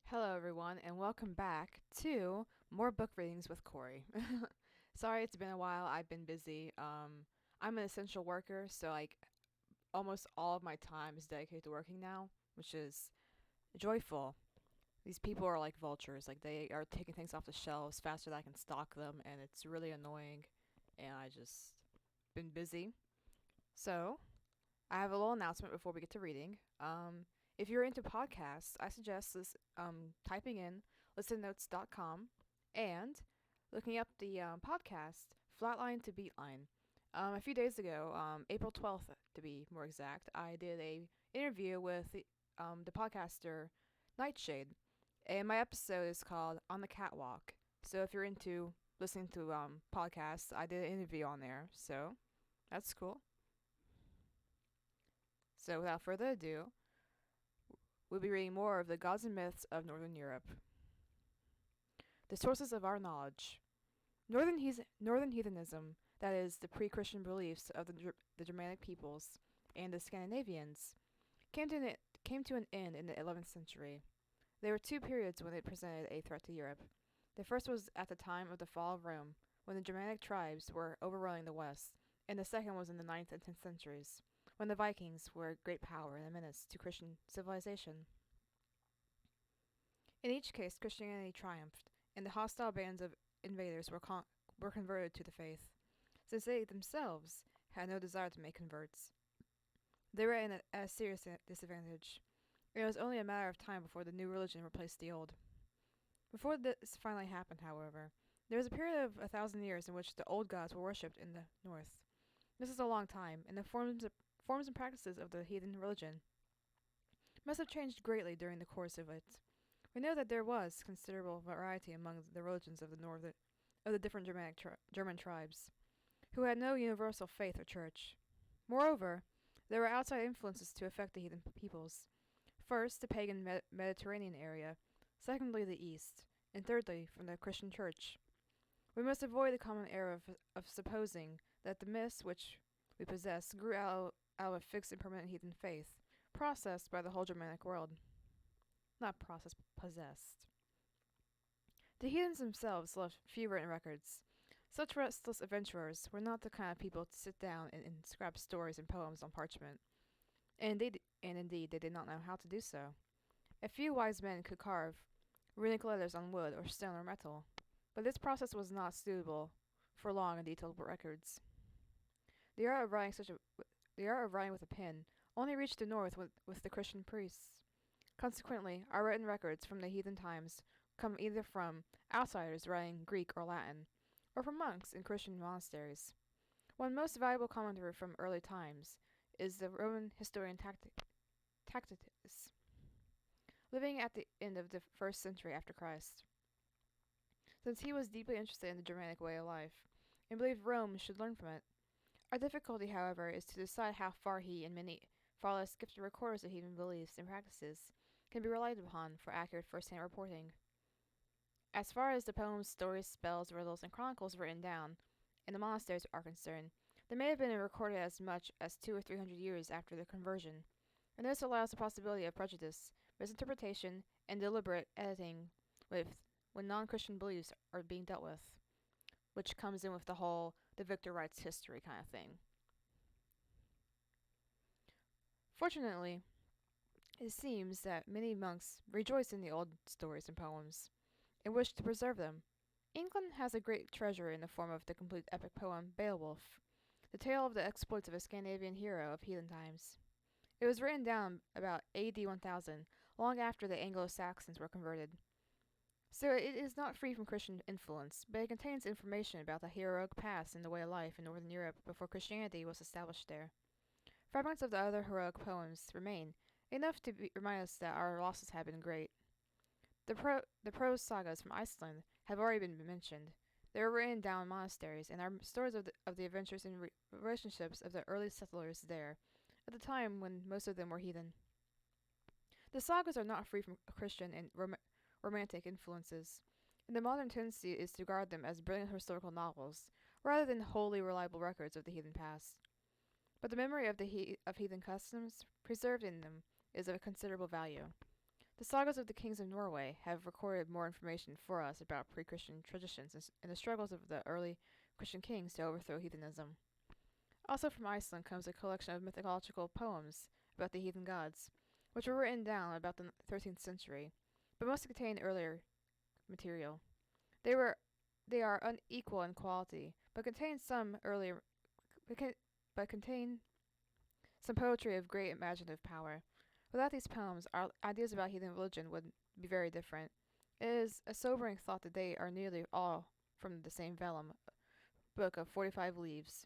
Hello, everyone, and welcome back to more book readings with Cory. Sorry, it's been a while. I've been busy. I'm an essential worker, so almost all of my time is dedicated to working now, which is joyful. These people are like vultures; like they are taking things off the shelves faster than I can stock them, and it's really annoying. And I just been busy. So I have a little announcement before we get to reading. If you're into podcasts, I suggest typing in listennotes.com and looking up the podcast Flatline to Beatline. A few days ago, April 12th to be more exact, I did a interview with the podcaster Nightshade, and my episode is called On the Catwalk. So if you're into listening to podcasts, I did an interview on there, so that's cool. So without further ado, we'll be reading more of the Gods and Myths of Northern Europe. The sources of our knowledge. Northern heathenism, that is, the pre-Christian beliefs of the Germanic peoples and the Scandinavians, came to an end in the 11th century. There were two periods when it presented a threat to Europe. The first was at the time of the fall of Rome, when the Germanic tribes were overrunning the West, and the second was in the 9th and 10th centuries, when the Vikings were a great power and a menace to Christian civilization. In each case, Christianity triumphed, and the hostile bands of invaders were converted to the faith, since they themselves had no desire to make converts. They were at a serious disadvantage. It was only a matter of time before the new religion replaced the old. Before this finally happened, however, there was a period of 1,000 years in which the old gods were worshipped in the north. This is a long time, and the forms and practices of the heathen religion must have changed greatly during the course of it. We know that there was considerable variety among the religions of the different German tribes, who had no universal faith or church. Moreover, there were outside influences to affect the heathen peoples. First, the pagan Mediterranean area, secondly, the East, and thirdly, from the Christian Church. We must avoid the common error of supposing that the myths which we possess grew out of a fixed and permanent heathen faith, processed by the whole Germanic world. Not processed, possessed. The heathens themselves left few written records. Such restless adventurers were not the kind of people to sit down and scrap stories and poems on parchment, and indeed they did not know how to do so. A few wise men could carve runic letters on wood or stone or metal, but this process was not suitable for long and detailed records. The art of writing with a pen only reached the north with the Christian priests. Consequently, our written records from the heathen times come either from outsiders writing Greek or Latin, or from monks in Christian monasteries. One most valuable commentator from early times is the Roman historian Tacitus, living at the end of the 1st century after Christ. Since he was deeply interested in the Germanic way of life, and believed Rome should learn from it. Our difficulty, however, is to decide how far he and many far less gifted recorders of heathen beliefs and practices can be relied upon for accurate first-hand reporting. As far as the poems, stories, spells, riddles, and chronicles written down in the monasteries are concerned, they may have been recorded as much as 200 or 300 years after the conversion, and this allows the possibility of prejudice, misinterpretation, and deliberate editing when non-Christian beliefs are being dealt with, which comes in with the victor writes history kind of thing. Fortunately, it seems that many monks rejoice in the old stories and poems, and wish to preserve them. England has a great treasure in the form of the complete epic poem Beowulf, the tale of the exploits of a Scandinavian hero of heathen times. It was written down about AD 1000, long after the Anglo-Saxons were converted. So it is not free from Christian influence, but it contains information about the heroic past and the way of life in Northern Europe before Christianity was established there. Fragments of the other heroic poems remain, enough to remind us that our losses have been great. The prose sagas from Iceland have already been mentioned. They were written down in monasteries and are stories of the adventures and relationships of the early settlers there, at the time when most of them were heathen. The sagas are not free from Christian and romantic influences, and the modern tendency is to regard them as brilliant historical novels, rather than wholly reliable records of the heathen past. But the memory of heathen customs preserved in them is of considerable value. The sagas of the kings of Norway have recorded more information for us about pre-Christian traditions and the struggles of the early Christian kings to overthrow heathenism. Also from Iceland comes a collection of mythological poems about the heathen gods, which were written down about the 13th century, but must contain earlier material. They were they are unequal in quality, but contain some earlier but contain some poetry of great imaginative power. Without these poems, our ideas about heathen religion would be very different. It is a sobering thought that they are nearly all from the same vellum book of 45 leaves,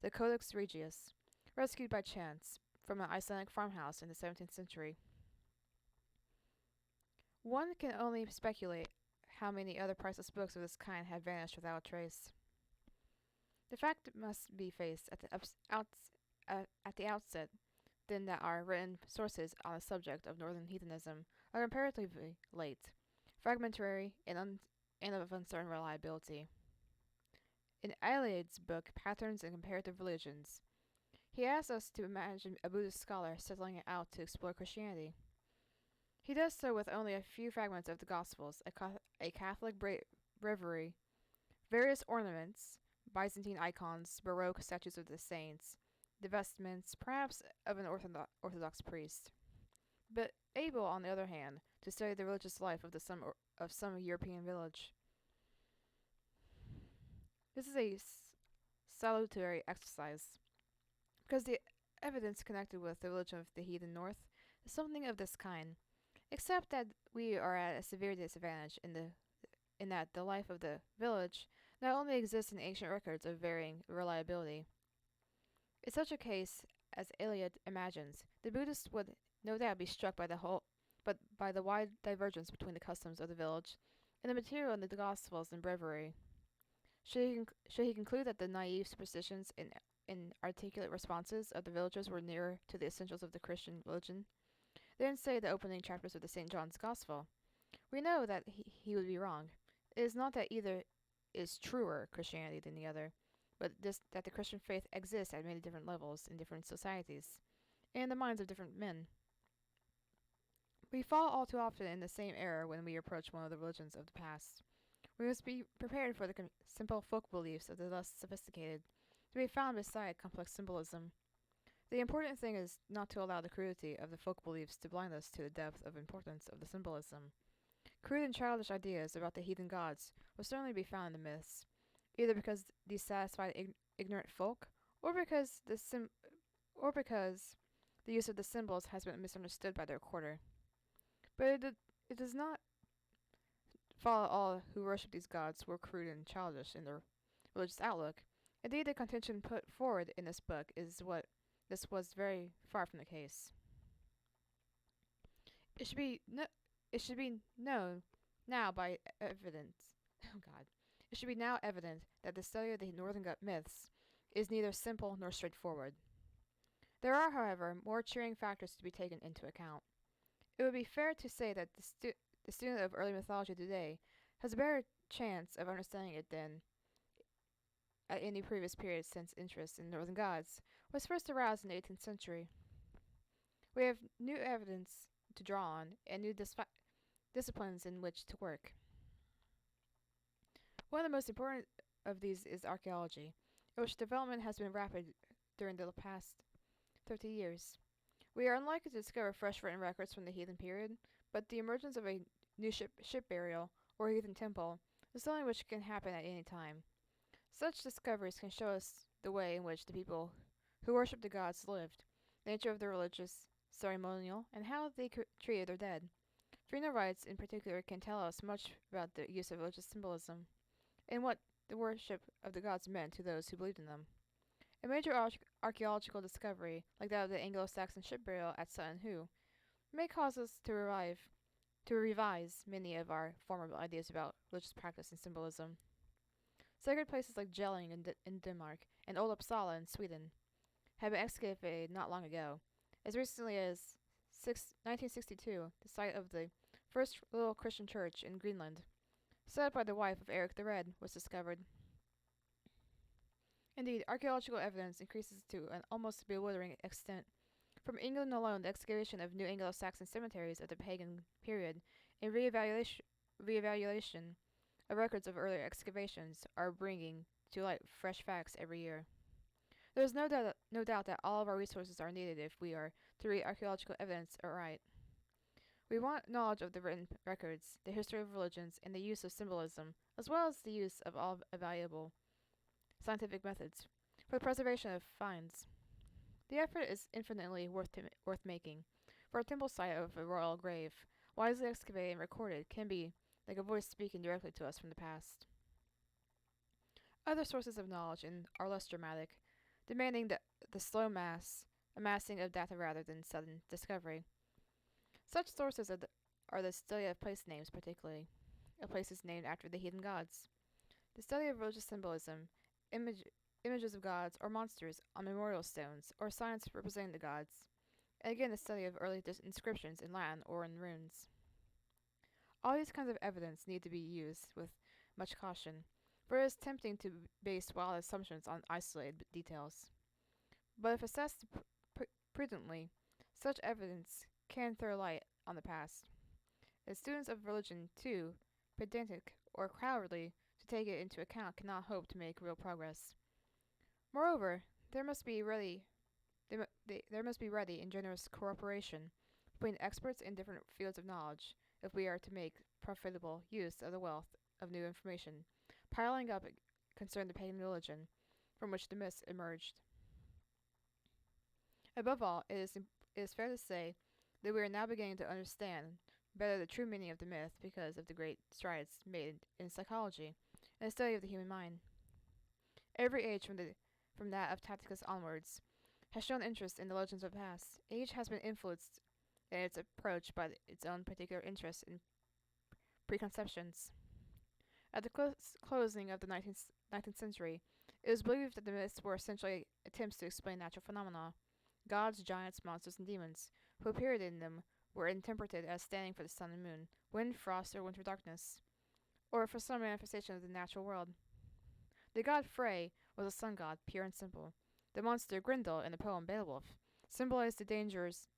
the Codex Regius, rescued by chance from an Icelandic farmhouse in the 17th century. One can only speculate how many other priceless books of this kind have vanished without a trace. The fact must be faced at the outset, then, that our written sources on the subject of northern heathenism are comparatively late, fragmentary, and of uncertain reliability. In Iliad's book, Patterns in Comparative Religions, he asks us to imagine a Buddhist scholar settling out to explore Christianity. He does so with only a few fragments of the Gospels, a Catholic breviary, various ornaments, Byzantine icons, Baroque statues of the saints, the vestments, perhaps of an Orthodox priest, but able, on the other hand, to study the religious life of some European village. This is a salutary exercise, because the evidence connected with the religion of the heathen North is something of this kind, except that we are at a severe disadvantage in that the life of the village not only exists in ancient records of varying reliability. In such a case, as Iliad imagines, the Buddhist would no doubt be struck by the wide divergence between the customs of the village and the material in the Gospels and Breviary. Should he conclude that the naive superstitions and inarticulate responses of the villagers were nearer to the essentials of the Christian religion than, say, the opening chapters of the St. John's Gospel? We know that he would be wrong. It is not that either is truer Christianity than the other, but that the Christian faith exists at many different levels in different societies, and in the minds of different men. We fall all too often in the same error when we approach one of the religions of the past. We must be prepared for the simple folk beliefs of the less sophisticated, to be found beside complex symbolism. The important thing is not to allow the crudity of the folk beliefs to blind us to the depth of importance of the symbolism. Crude and childish ideas about the heathen gods will certainly be found in the myths, either because these satisfied ignorant folk, or because the use of the symbols has been misunderstood by their quarter. But it does not follow all who worship these gods were crude and childish in their religious outlook. Indeed, the contention put forward in this book is what this was very far from the case. It should be known now by evidence. Oh God. It should be now evident that the study of the northern myths is neither simple nor straightforward. There are, however, more cheering factors to be taken into account. It would be fair to say that the student of early mythology today has a better chance of understanding it than at any previous period since interest in northern gods was first aroused in the 18th century. We have new evidence to draw on and new disciplines in which to work. One of the most important of these is archaeology, in which development has been rapid during the past 30 years. We are unlikely to discover fresh written records from the heathen period, but the emergence of a new ship burial or heathen temple is something which can happen at any time. Such discoveries can show us the way in which the people who worshipped the gods lived, the nature of their religious ceremonial, and how they treated their dead. Frina rites, in particular, can tell us much about the use of religious symbolism and what the worship of the gods meant to those who believed in them. A major archaeological discovery, like that of the Anglo-Saxon ship burial at Sutton Hoo, may cause us to revise many of our former ideas about religious practice and symbolism. Sacred places like Jelling in Denmark and Old Uppsala in Sweden have been excavated not long ago. As recently as 1962, the site of the first little Christian church in Greenland, set up by the wife of Eric the Red, was discovered. Indeed, archaeological evidence increases to an almost bewildering extent From England alone, the excavation of New Anglo-Saxon cemeteries of the pagan period and re-evaluation of records of earlier excavations are bringing to light fresh facts every year. There is no doubt that all of our resources are needed if we are to read archaeological evidence aright. We want knowledge of the written records, the history of religions, and the use of symbolism, as well as the use of all valuable scientific methods for the preservation of finds. The effort is infinitely worth making, for a temple site of a royal grave, wisely excavated and recorded, can be like a voice speaking directly to us from the past. Other sources of knowledge are less dramatic, demanding the slow amassing of data rather than sudden discovery. Such sources are the study of place names, particularly of places named after the heathen gods, the study of religious symbolism, image, images of gods or monsters on memorial stones, or signs representing the gods, and again the study of early inscriptions in Latin or in runes. All these kinds of evidence need to be used with much caution, for it is tempting to base wild assumptions on isolated details. But if assessed prudently, such evidence can throw light on the past. And students of religion, too pedantic or cowardly to take it into account, cannot hope to make real progress. Moreover, there must be ready and generous cooperation between experts in different fields of knowledge if we are to make profitable use of the wealth of new information piling up concerning the pagan religion from which the myths emerged. Above all, it is fair to say that we are now beginning to understand better the true meaning of the myth because of the great strides made in psychology and the study of the human mind. Every age from that of Tacitus onwards has shown interest in the legends of the past. Each has been influenced in its approach by its own particular interests and preconceptions. At the closing of the 19th century, it was believed that the myths were essentially attempts to explain natural phenomena. Gods, giants, monsters, and demons who appeared in them were interpreted as standing for the sun and moon, wind, frost, or winter darkness, or for some manifestation of the natural world. The god Frey was a sun god, pure and simple. The monster Grendel in the poem Beowulf symbolized the dangerous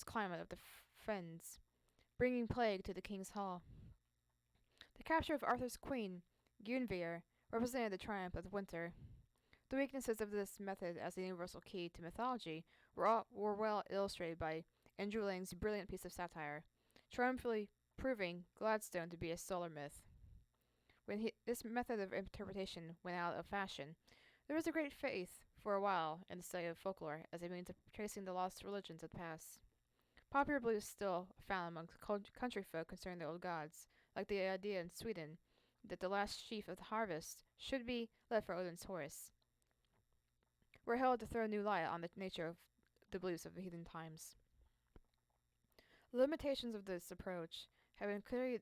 climate of the Fens, bringing plague to the king's hall. The capture of Arthur's queen, Guinevere, represented the triumph of the winter. The weaknesses of this method as a universal key to mythology were well illustrated by Andrew Lang's brilliant piece of satire, triumphantly proving Gladstone to be a solar myth. When this method of interpretation went out of fashion, there was a great faith for a while in the study of folklore as a means of tracing the lost religions of the past. Popular beliefs still found among country folk concerning the old gods, like the idea in Sweden that the last sheaf of the harvest should be left for Odin's horse, were held to throw new light on the nature of the beliefs of the heathen times. The limitations of this approach have been clearly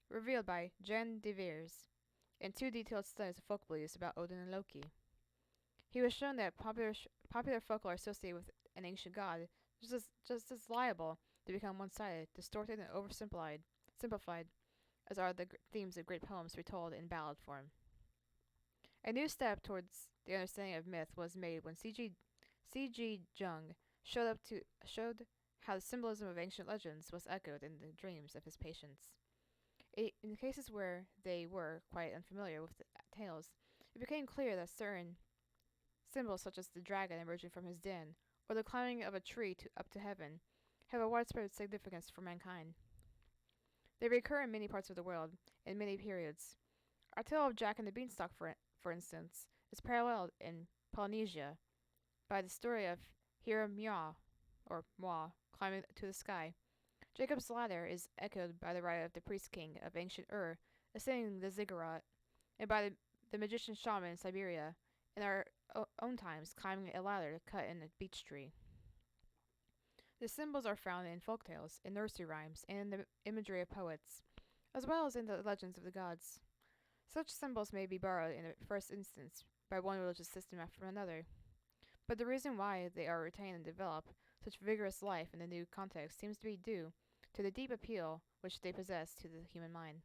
revealed by Jan de Veers in two detailed studies of folk beliefs about Odin and Loki. He was shown that popular folklore associated with an ancient god is just as liable to become one-sided, distorted, and simplified as are the themes of great poems retold in ballad form. A new step towards the understanding of myth was made when C.G. Jung showed how the symbolism of ancient legends was echoed in the dreams of his patients. In cases where they were quite unfamiliar with the tales, it became clear that certain symbols such as the dragon emerging from his den, or the climbing of a tree up to heaven, have a widespread significance for mankind. They recur in many parts of the world, in many periods. Our tale of Jack and the Beanstalk, for instance, is paralleled in Polynesia by the story of Hiram or Mwa, climbing to the sky. Jacob's ladder is echoed by the rite of the priest king of ancient Ur ascending the ziggurat, and by the magician shaman in Siberia, in our own times, climbing a ladder cut in a beech tree. The symbols are found in folk tales, in nursery rhymes, and in the imagery of poets, as well as in the legends of the gods. Such symbols may be borrowed in the first instance by one religious system after another, but the reason why they are retained and develop such vigorous life in the new context seems to be due to the deep appeal which they possess to the human mind.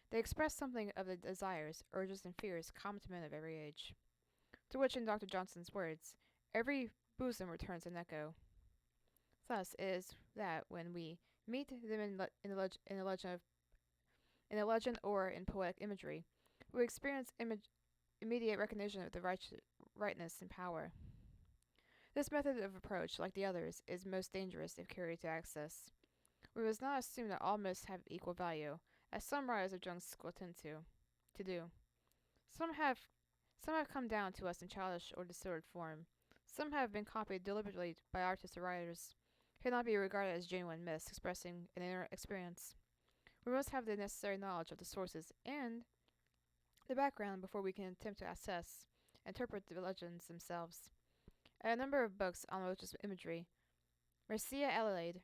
They express something of the desires, urges, and fears common to men of every age, to which, in Dr. Johnson's words, every bosom returns an echo. Thus it is that when we meet them in a legend or in poetic imagery, we experience immediate recognition of the rightness and power. This method of approach, like the others, is most dangerous if carried to excess. We must not assume that all myths have equal value, as some writers of junk will tend to do. Some have some have come down to us in childish or distorted form. Some have been copied deliberately by artists or writers, cannot be regarded as genuine myths expressing an inner experience. We must have the necessary knowledge of the sources and the background before we can attempt to assess and interpret the legends themselves. In a number of books on religious imagery, Marcia Adelaide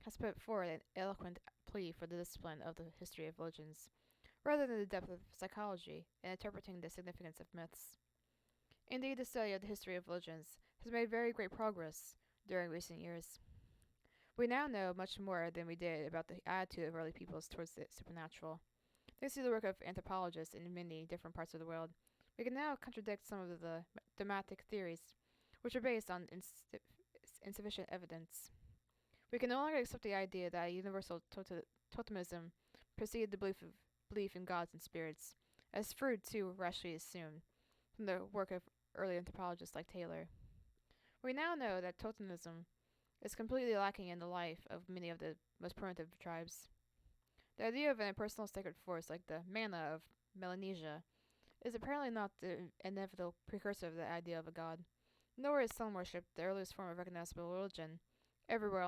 has put forward an eloquent plea for the discipline of the history of religions, rather than the depth of psychology in interpreting the significance of myths. Indeed, the study of the history of religions has made very great progress during recent years. We now know much more than we did about the attitude of early peoples towards the supernatural. Thanks to the work of anthropologists in many different parts of the world, we can now contradict some of the dogmatic theories, which are based on insufficient evidence. We can no longer accept the idea that a universal totemism preceded the belief in gods and spirits, as Freud too rashly assumed from the work of early anthropologists like Taylor. We now know that totemism is completely lacking in the life of many of the most primitive tribes. The idea of an impersonal sacred force like the manna of Melanesia is apparently not the inevitable precursor of the idea of a god, nor is sun worship the earliest form of recognizable religion everywhere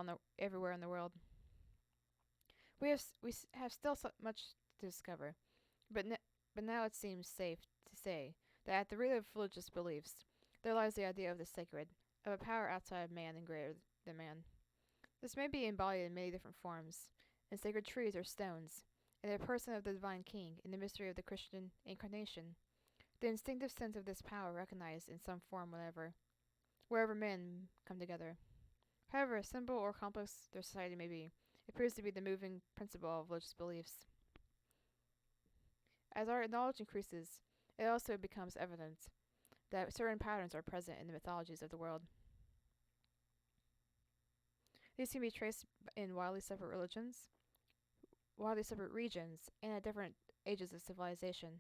in the world. We have still so much to discover, but now it seems safe to say that at the root of religious beliefs there lies the idea of the sacred, of a power outside of man and greater than man. This may be embodied in many different forms, in sacred trees or stones, in the person of the divine king, in the mystery of the Christian incarnation. The instinctive sense of this power recognized in some form wherever men come together. However simple or complex their society may be, it proves to be the moving principle of religious beliefs. As our knowledge increases, it also becomes evident that certain patterns are present in the mythologies of the world. These can be traced in widely separate religions, widely separate regions, and at different ages of civilization.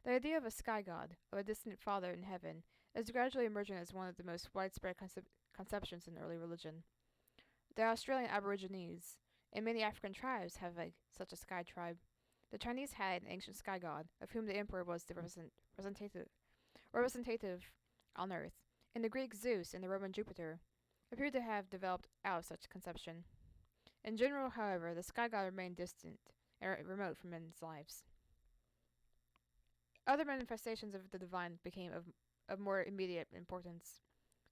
The idea of a sky god, of a distant father in heaven, is gradually emerging as one of the most widespread conceptions in early religion. The Australian Aborigines and many African tribes have such a sky tribe. The Chinese had an ancient sky god, of whom the emperor was the representative on earth, and the Greek Zeus and the Roman Jupiter appear to have developed out of such conception. In general, however, the sky god remained distant and remote from men's lives. Other manifestations of the divine became of more immediate importance,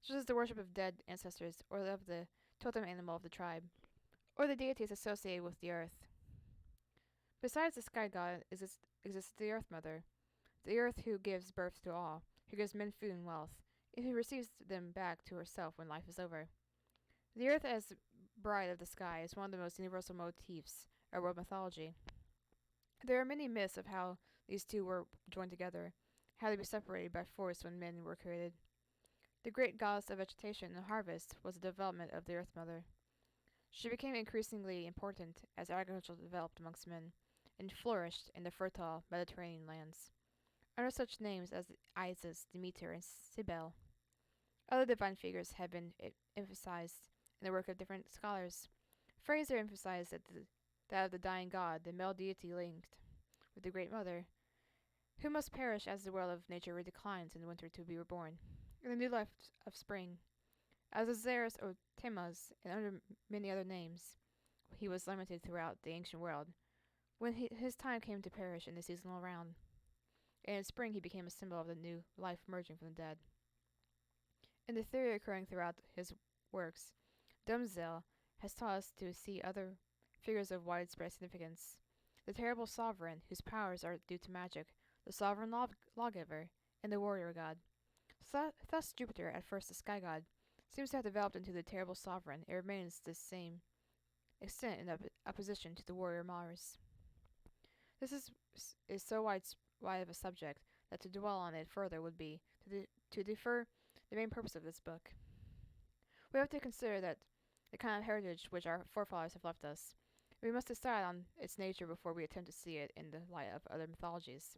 such as the worship of dead ancestors or of the totem animal of the tribe, or the deities associated with the earth. Besides the sky god exists the Earth Mother, the earth who gives birth to all, who gives men food and wealth, and who receives them back to herself when life is over. The earth as bride of the sky is one of the most universal motifs of world mythology. There are many myths of how these two were joined together, how they were separated by force when men were created. The great goddess of vegetation and harvest was the development of the Earth Mother. She became increasingly important as agriculture developed amongst men and flourished in the fertile Mediterranean lands, under such names as Isis, Demeter, and Cybele. Other divine figures have been emphasized in the work of different scholars. Fraser emphasized that of the dying god, the male deity linked with the Great Mother, who must perish as the world of nature declines in winter to be reborn, in the new life of spring. As Osiris or Tammuz, and under many other names, he was lamented throughout the ancient world, when his time came to perish in the seasonal round. And in spring he became a symbol of the new life emerging from the dead. In the theory occurring throughout his works, Dumzel has taught us to see other figures of widespread significance. The terrible sovereign, whose powers are due to magic, the sovereign lawgiver, and the warrior god. Thus Jupiter, at first a sky god, seems to have developed into the terrible sovereign. It remains to the same extent in opposition to the warrior Mars. This is so wide of a subject that to dwell on it further would be to defer the main purpose of this book. We have to consider that the kind of heritage which our forefathers have left us. We must decide on its nature before we attempt to see it in the light of other mythologies.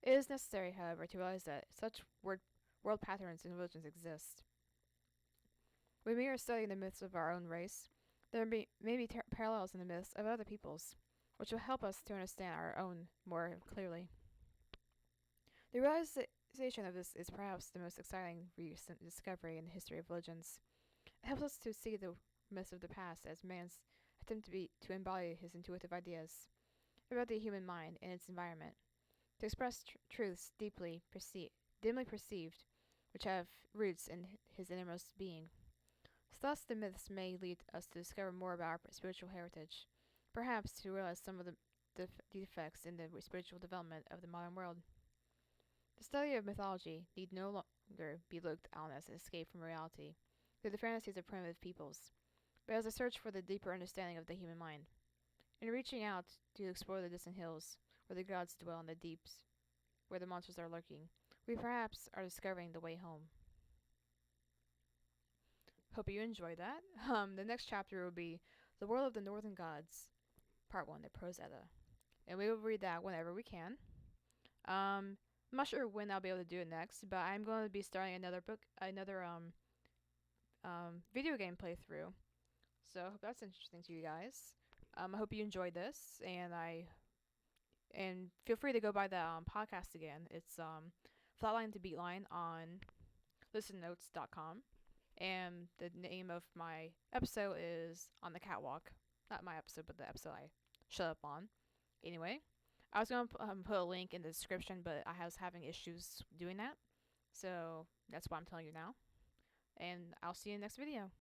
It is necessary, however, to realize that such world patterns and religions exist. When we are studying the myths of our own race, there may be parallels in the myths of other peoples, which will help us to understand our own more clearly. The realization of this is perhaps the most exciting recent discovery in the history of religions. It helps us to see the myths of the past as man's attempt to embody his intuitive ideas about the human mind and its environment, to express truths dimly perceived, which have roots in his innermost being. Thus, the myths may lead us to discover more about our spiritual heritage, perhaps to realize some of the defects in the spiritual development of the modern world. The study of mythology need no longer be looked on as an escape from reality, through the fantasies of primitive peoples, but as a search for the deeper understanding of the human mind. In reaching out to explore the distant hills, where the gods dwell in the deeps, where the monsters are lurking, we perhaps are discovering the way home. Hope you enjoyed that. The next chapter will be The World of the Northern Gods, Part 1, the Prose Edda. And we will read that whenever we can. I'm not sure when I'll be able to do it next, but I'm going to be starting another video game playthrough. So I hope that's interesting to you guys. I hope you enjoyed this, and feel free to go by the podcast again. It's Flatline to Beatline on listennotes.com. And the name of my episode is On the Catwalk. Not my episode, but the episode I shut up on. Anyway, I was going to put a link in the description, but I was having issues doing that. So that's why I'm telling you now. And I'll see you in the next video.